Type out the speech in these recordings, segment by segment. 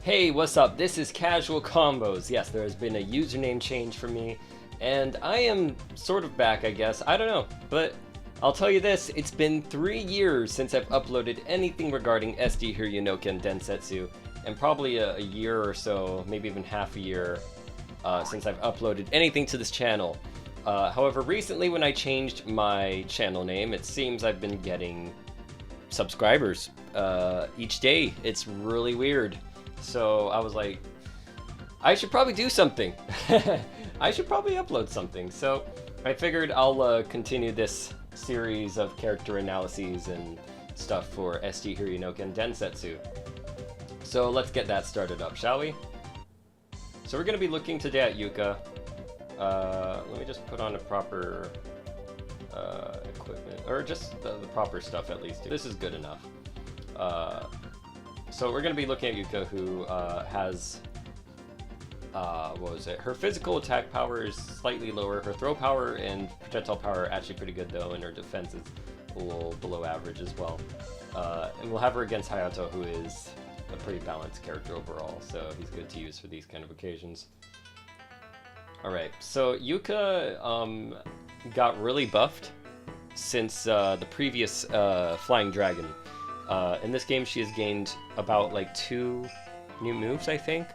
Hey, what's up? This is Casual Combos. Yes, there has been a username change for me, and I am sort of back, I guess. I don't know, but I'll tell you this, it's been 3 years since I've uploaded anything regarding SD Hiryu no Ken Densetsu, and probably a year or so, maybe even half a year, since I've uploaded anything to this channel. However, recently when I changed my channel name, it seems I've been getting subscribers each day. It's really weird. So I was like, I should probably do something. I should probably upload something. So I figured I'll continue this series of character analyses and stuff for SD Hiryu no Ken Densetsu. So let's get that started up, shall we? So we're going to be looking today at Yuka. Let me just put on a proper equipment, or just the proper stuff at least. This is good enough. So we're going to be looking at Yuka, who has, what was it? Her physical attack power is slightly lower. Her throw power and projectile power are actually pretty good though, and her defense is a little below average as well. And we'll have her against Hayato, who is a pretty balanced character overall, so he's good to use for these kind of occasions. Alright, so Yuka got really buffed since the previous Flying Dragon. In this game, she has gained about like 2 new moves, I think,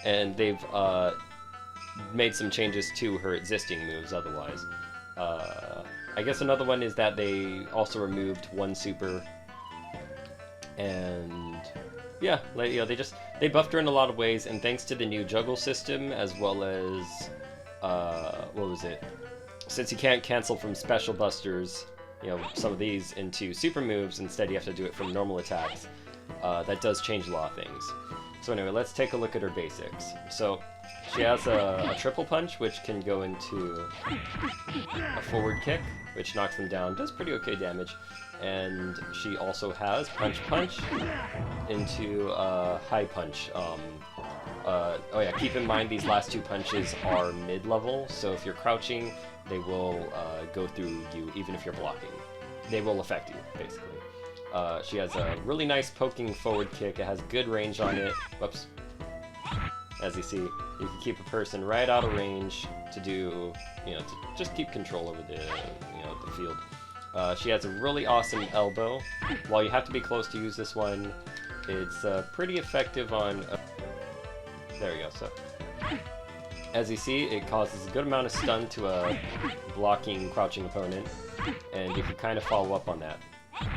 and they've made some changes to her existing moves otherwise. I guess another one is that they also removed one super, and yeah, like, you know, they buffed her in a lot of ways, and thanks to the new juggle system, as well as what was it? Since you can't cancel from special busters, you know, some of these into super moves, instead you have to do it from normal attacks. That does change a lot of things. So anyway, let's take a look at her basics. So she has a triple punch, which can go into a forward kick, which knocks them down, does pretty okay damage. And she also has punch punch into high punch. Oh yeah, keep in mind these last 2 punches are mid-level, so if you're crouching, they will go through you even if you're blocking. They will affect you, basically. She has a really nice poking forward kick. It has good range on it. Whoops. As you see, you can keep a person right out of range to do, you know, to just keep control over the, you know, the field. She has a really awesome elbow. While you have to be close to use this one, it's pretty effective on... there we go. So, as you see, it causes a good amount of stun to a blocking, crouching opponent, and you can kind of follow up on that.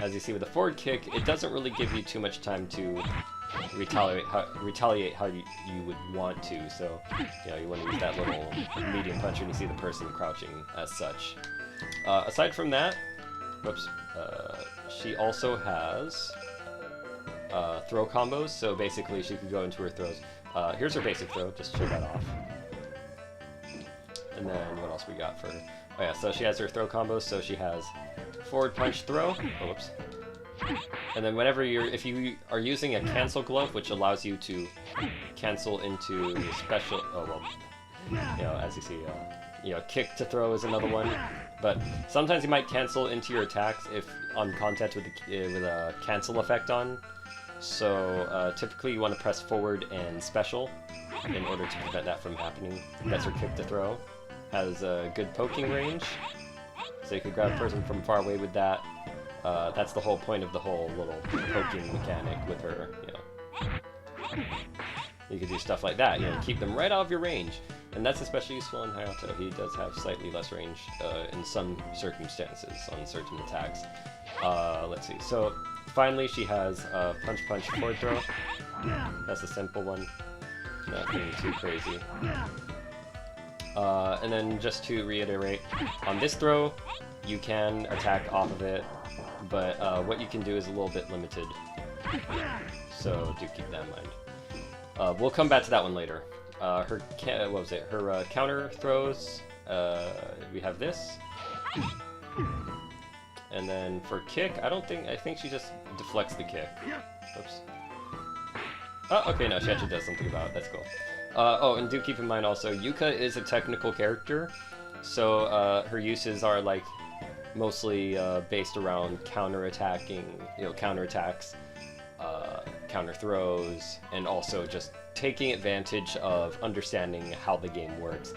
As you see with the forward kick, it doesn't really give you too much time to retaliate how you would want to, so you know, you want to use that little medium punch when you see the person crouching as such. Aside from that, whoops, she also has throw combos, so basically she can go into her throws. Here's her basic throw, just to show that off. And then what else we got for her? Oh yeah, so she has her throw combos, so she has forward punch throw. Oh, whoops. And then whenever if you are using a cancel glove, which allows you to cancel into special, oh well, you know, as you see, you know, kick to throw is another one. But sometimes you might cancel into your attacks if on contact with a cancel effect on. So typically you want to press forward and special in order to prevent that from happening. That's her kick to throw. Has a good poking range, so you can grab a person from far away with that. That's the whole point of the whole little poking mechanic with her, you know. You can do stuff like that, you know, keep them right out of your range. And that's especially useful in Hayato. He does have slightly less range in some circumstances on certain attacks. Let's see, so finally she has punch punch forward throw. That's a simple one, nothing too crazy. And then just to reiterate, on this throw, you can attack off of it, but what you can do is a little bit limited, so do keep that in mind. We'll come back to that one later. Her counter throws, we have this, and then for kick, I think she just deflects the kick. Oops. Oh, okay, no, she actually does something about it. That's cool. Oh, and do keep in mind also, Yuka is a technical character, so her uses are like mostly based around counterattacking, you know, counterattacks, counter throws, and also just taking advantage of understanding how the game works.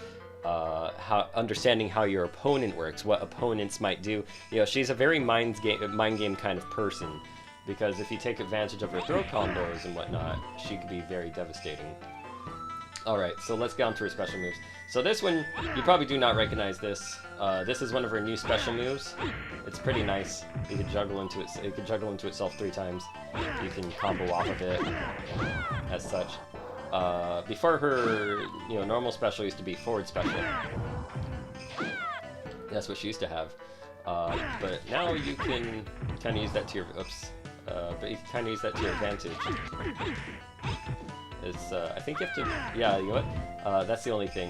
Understanding how your opponent works, what opponents might do. You know, she's a very mind game kind of person, because if you take advantage of her throw combos and whatnot, she could be very devastating. Alright, so let's get on to her special moves. So this one, you probably do not recognize this. This is one of her new special moves. It's pretty nice. You can juggle into it. It can juggle into itself 3 times. You can combo off of it, as such. Before her, normal special used to be forward special. That's what she used to have. But now you can kind of use that to your but you can kind of use that to your advantage. It's I think you have to, yeah, you know what? That's the only thing.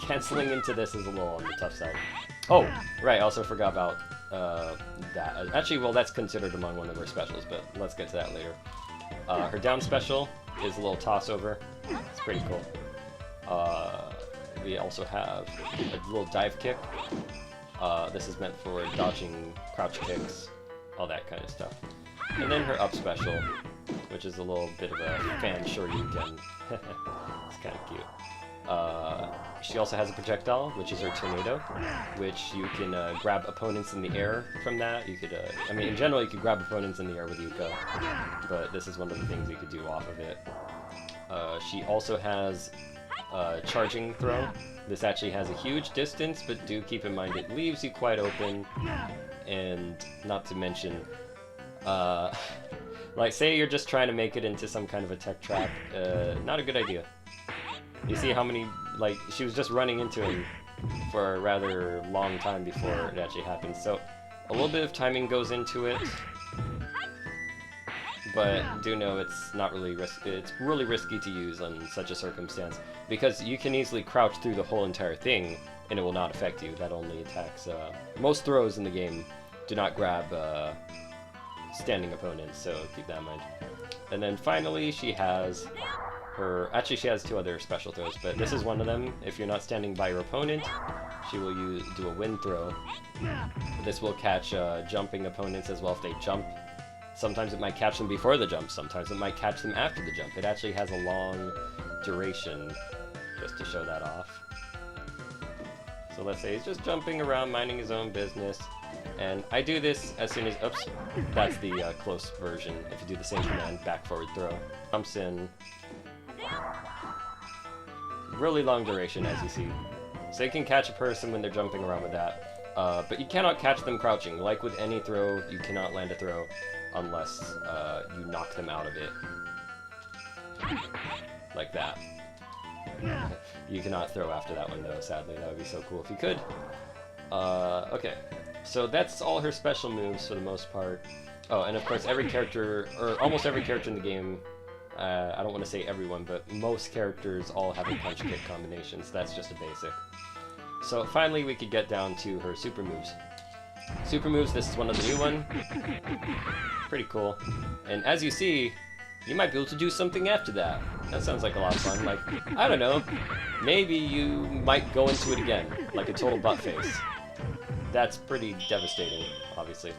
Canceling into this is a little on the tough side. Oh, right. I also forgot about that. Actually, well, that's considered among one of her specials, but let's get to that later. Her down special is a little toss over. It's pretty cool. We also have a little dive kick. This is meant for dodging crouch kicks, all that kind of stuff. And then her up special, which is a little bit of a fan shoryuken. It's kind of cute. She also has a projectile, which is her tornado, which you can grab opponents in the air from that. You could, I mean, in general, you could grab opponents in the air with Yuka, but this is one of the things you could do off of it. She also has a charging throw. This actually has a huge distance, but do keep in mind it leaves you quite open, and not to mention, like, say you're just trying to make it into some kind of a tech trap, not a good idea. You see how many, like, she was just running into him for a rather long time before it actually happened, so a little bit of timing goes into it, but do know it's not really it's really risky to use on such a circumstance, because you can easily crouch through the whole entire thing and it will not affect you. That only attacks, most throws in the game do not grab, standing opponents, so keep that in mind. And then finally, she has her, actually she has 2 other special throws, but this is one of them. If you're not standing by your opponent, she will do a wind throw. This will catch jumping opponents as well if they jump. Sometimes it might catch them before the jump, sometimes it might catch them after the jump. It actually has a long duration, just to show that off. So let's say he's just jumping around, minding his own business. And I do this as soon as, oops, that's the close version. If you do the same command, back forward throw. Jumps in. Really long duration, as you see. So you can catch a person when they're jumping around with that. But you cannot catch them crouching. Like with any throw, you cannot land a throw unless you knock them out of it. Like that. You cannot throw after that one, though, sadly. That would be so cool if you could. Okay. So that's all her special moves for the most part. Oh, and of course every character, or almost every character in the game, I don't want to say everyone, but most characters all have a punch kick combination, so that's just a basic. So finally we could get down to her super moves. Super moves, this is one of the new one. Pretty cool. And as you see, you might be able to do something after that. That sounds like a lot of fun. Like, I don't know, maybe you might go into it again, like a total butt face. That's pretty devastating, obviously.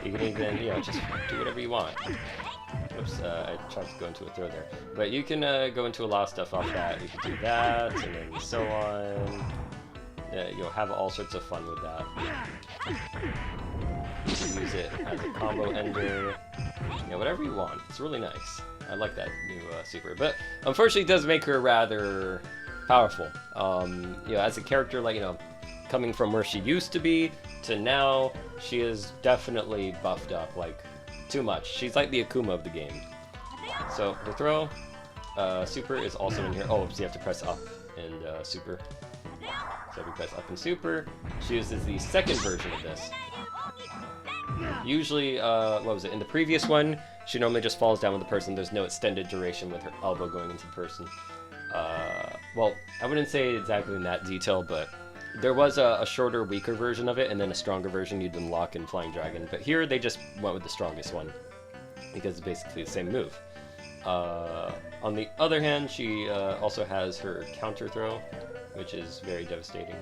You can even, just do whatever you want. Oops, I tried to go into a throw there. But you can go into a lot of stuff off that. You can do that, and then so on. You'll have all sorts of fun with that. You can use it as a combo ender. Whatever you want. It's really nice. I like that new super. But unfortunately, it does make her rather powerful. As a character, like, coming from where she used to be to now, she is definitely buffed up, like, too much. She's like the Akuma of the game. So, her throw, super is also in here. Oh, so you have to press up and super. So if you press up and super, she uses the second version of this. Usually, what was it? In the previous one, she normally just falls down with the person. There's no extended duration with her elbow going into the person. Well, I wouldn't say exactly in that detail, but there was a shorter, weaker version of it, and then a stronger version you'd unlock in Flying Dragon. But here, they just went with the strongest one, because it's basically the same move. On the other hand, she also has her counter throw, which is very devastating.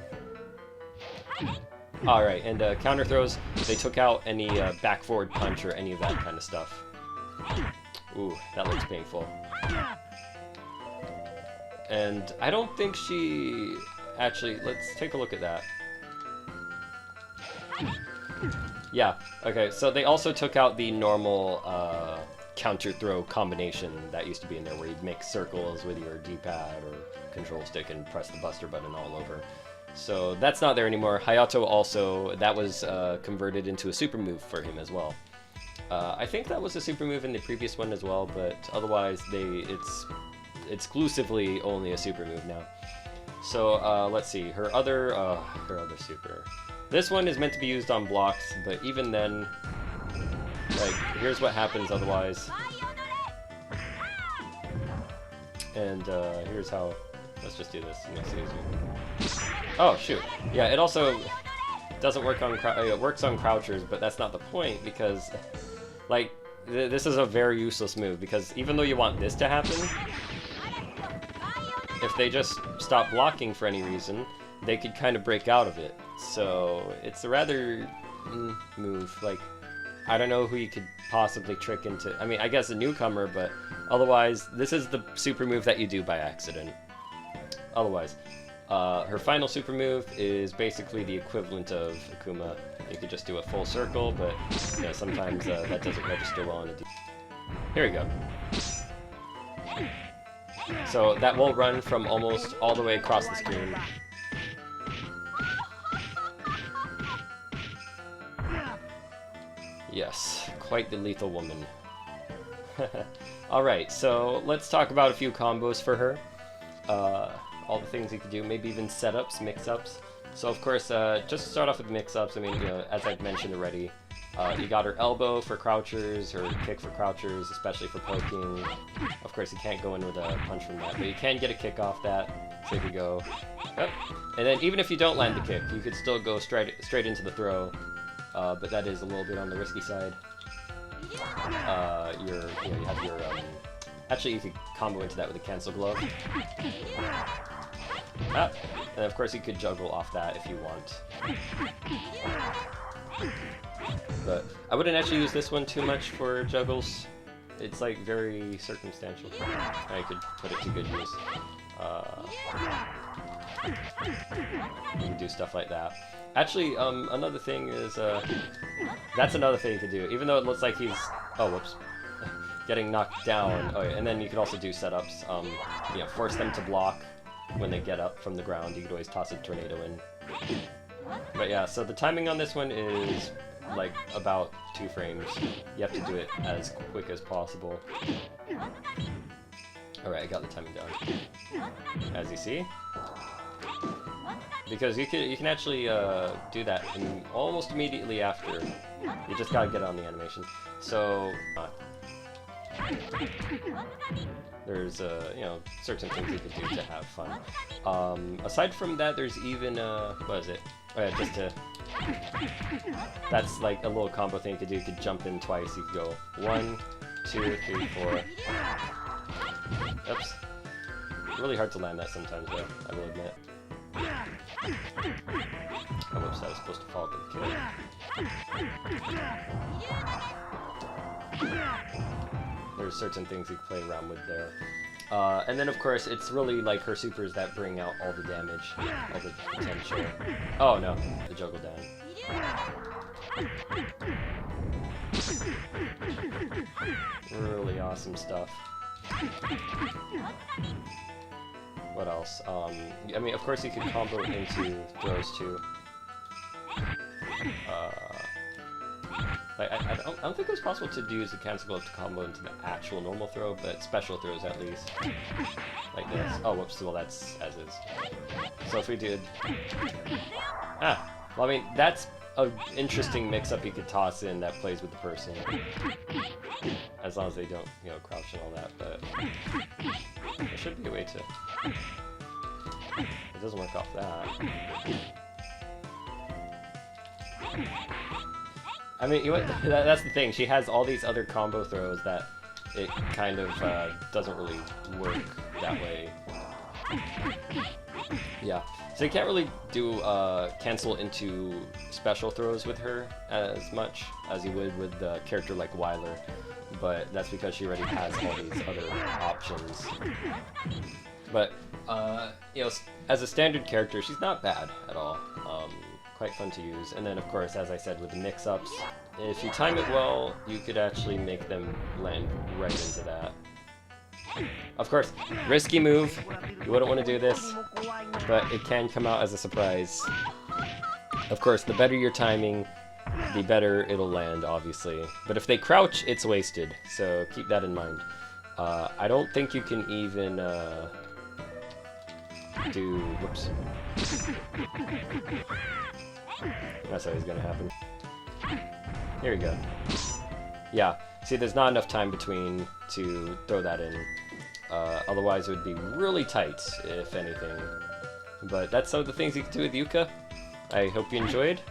Alright, and counter throws, they took out any back forward punch or any of that kind of stuff. Ooh, that looks painful. And I don't think she... Actually, let's take a look at that. Yeah, okay, so they also took out the normal counter throw combination that used to be in there, where you'd make circles with your D-pad or control stick and press the buster button all over. So that's not there anymore. Hayato also, that was converted into a super move for him as well. I think that was a super move in the previous one as well, but otherwise it's exclusively only a super move now. So let's see, her other super. This one is meant to be used on blocks, but even then, like, here's what happens otherwise. And here's how. Let's just do this. Oh shoot! Yeah, it also doesn't work on it works on crouchers, but that's not the point, because like this is a very useless move, because even though you want this to happen, if they just stop blocking for any reason, they could kind of break out of it. So it's a rather move. Like, I don't know who you could possibly trick into. I mean, I guess a newcomer, but otherwise, this is the super move that you do by accident. Otherwise, her final super move is basically the equivalent of Akuma. You could just do a full circle, but you know, sometimes that doesn't register well on a D. Here we go. So that will run from almost all the way across the screen. Yes, quite the lethal woman. Alright, so let's talk about a few combos for her. All the things you could do, maybe even setups, mix-ups. So of course, just to start off with mix-ups, I mean, you know, as I've mentioned already, you got her elbow for crouchers, her kick for crouchers, especially for poking. Of course, you can't go in with a punch from that, but you can get a kick off that. So you could go, yep. And then even if you don't land the kick, you could still go straight into the throw. But that is a little bit on the risky side. You have your, actually you could combo into that with a cancel glove. Ah, and of course you could juggle off that if you want. But I wouldn't actually use this one too much for juggles. It's like very circumstantial. I could put it to good use. You can do stuff like that. Actually, another thing is, that's another thing you could do. Even though it looks like he's, oh, whoops, getting knocked down. Oh, yeah. And then you could also do setups. You know, force them to block when they get up from the ground. You could always toss a tornado in. But yeah, so the timing on this one is like about 2 frames. You have to do it as quick as possible. Alright, I got the timing down. As you see. Because you can actually do that almost immediately after. You just gotta get on the animation. So there's you know, certain things you can do to have fun. Aside from that, there's even what is it? Oh yeah, just to. That's like a little combo thing you could do. You could jump in twice. You could go 1, 2, 3, 4. Oops. Really hard to land that sometimes, though, I will admit. Oh, whoops, that was supposed to fall to the kill. There's certain things you can play around with there. And then, of course, it's really like her supers that bring out all the damage, all the potential. Oh, no, the juggle down. Really awesome stuff. What else? I mean, of course you could combo into throws too. Like, I don't think it was possible to use the cancel glove to combo into the actual normal throw, but special throws at least. Like this. Oh, whoops, well that's as is. So if we did... Ah! Well, I mean, that's an interesting mix-up you could toss in that plays with the person. As long as they don't, you know, crouch and all that, but... There should be a way to... It doesn't work off that. I mean, you know, that's the thing. She has all these other combo throws that it kind of doesn't really work that way. Yeah. So you can't really do cancel into special throws with her as much as you would with a character like Weiler. but that's because she already has all these other options. But, you know, as a standard character, she's not bad at all. Quite fun to use. And then, of course, as I said, with the mix-ups, if you time it well, you could actually make them land right into that. Of course, risky move. You wouldn't want to do this, but it can come out as a surprise. Of course, the better your timing, the better it'll land, obviously. But if they crouch, it's wasted, so keep that in mind. I don't think you can even do... Whoops. That's always gonna happen. Here we go. Yeah, see, there's not enough time between to throw that in. Otherwise, it would be really tight, if anything. But that's some of the things you can do with Yuka. I hope you enjoyed.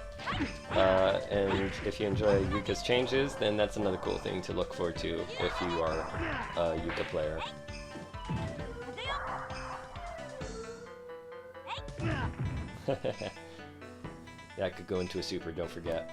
And if you enjoy Yuka's changes, then that's another cool thing to look forward to if you are a Yuka player. Yeah, I could go into a super, don't forget.